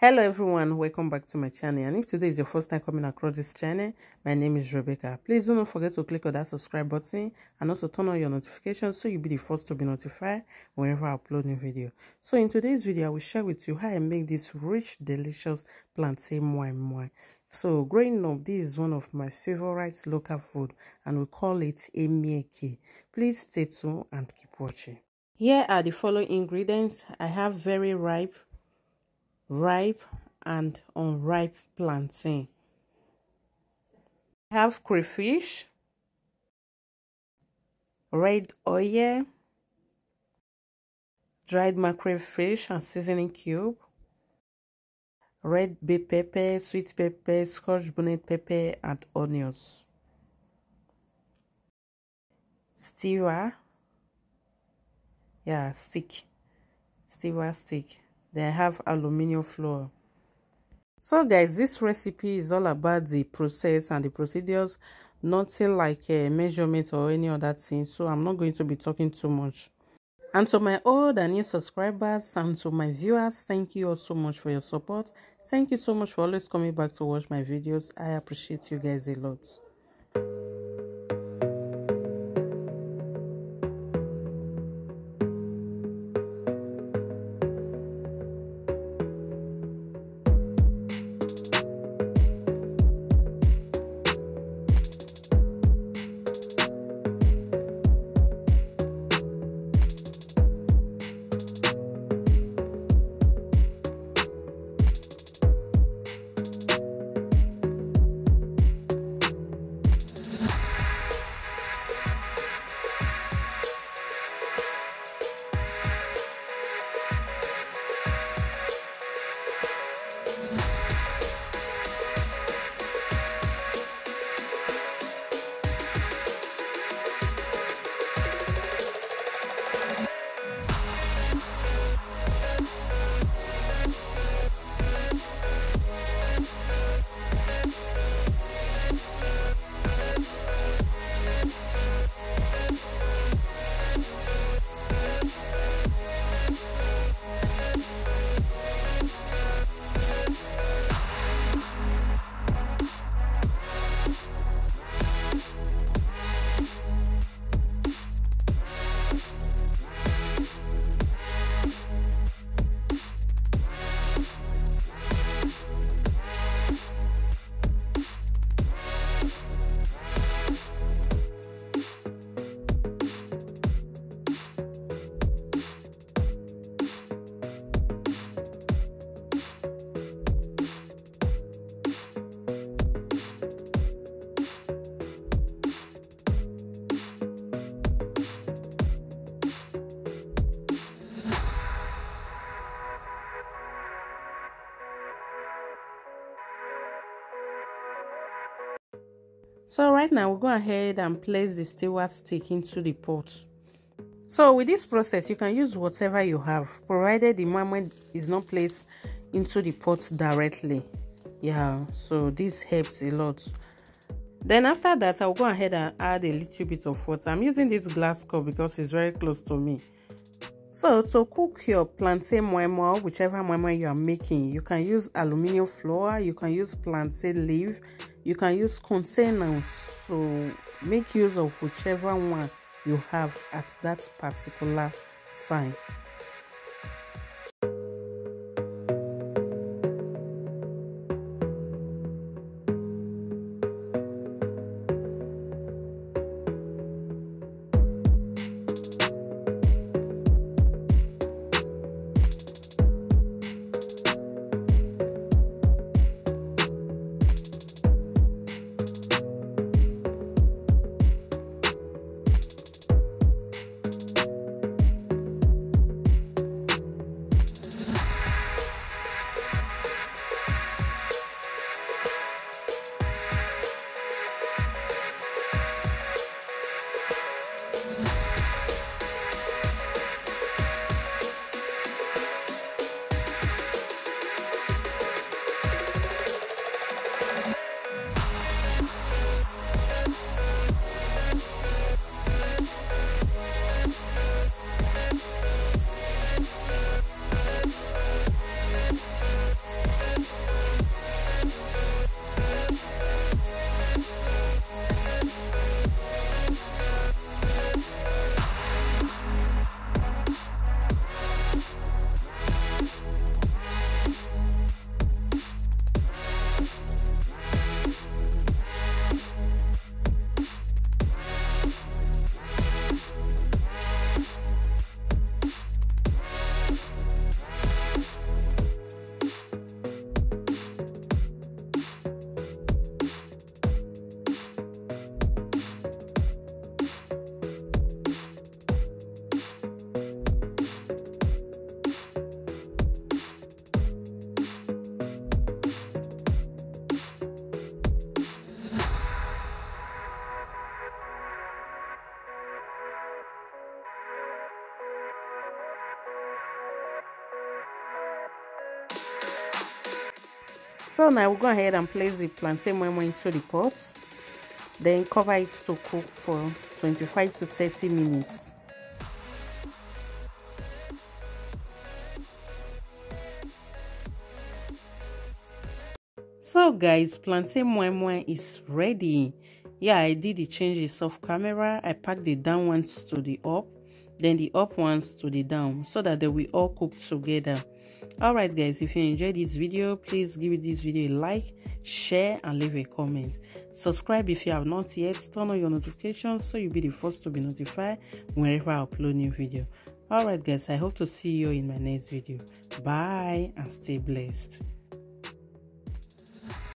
Hello everyone, welcome back to my channel. And if today is your first time coming across this channel, my name is Rebecca. Please do not forget to click on that subscribe button and also turn on your notifications so you'll be the first to be notified whenever I upload new video. So in today's video, I will share with you how I make this rich, delicious plantain moi moi. So growing up, this is one of my favorite local food and we call it Emienki. Please stay tuned and keep watching. Here are the following ingredients. I have very ripe and unripe plantain. I have crayfish, red oil, dried mackerel fish and seasoning cube, red bay pepper, sweet pepper, Scotch bonnet pepper and onions. Steamer, stick. Then I have Alluminu Foil. So guys, this recipe is all about the process and the procedures, nothing like measurements or any other thing. So I'm not going to be talking too much. And to my old and new subscribers and to my viewers, thank you all so much for your support. Thank you so much for always coming back to watch my videos. I appreciate you guys a lot. So right now we'll go ahead and place the steward stick into the pot. So with this process, you can use whatever you have, provided the moi moi is not placed into the pot directly. So this helps a lot. Then after that, I'll go ahead and add a little bit of water. I'm using this glass cup because it's very close to me. So to cook your plantain moi moi, whichever moi moi you are making, you can use aluminium foil, you can use plantain leaf, you can use containers. So make use of whichever one you have at that particular time. So now we'll go ahead and place the plantain moi moi into the pot, then cover it to cook for 25 to 30 minutes. So guys, plantain moi moi is ready. Yeah, I did the changes off camera. I packed the down ones to the up, then the up ones to the down, so that they will all cook together. Alright guys, if you enjoyed this video, please give this video a like, share and leave a comment. Subscribe if you have not yet. Turn on your notifications so you'll be the first to be notified whenever I upload new video. Alright guys, I hope to see you in my next video. Bye and stay blessed.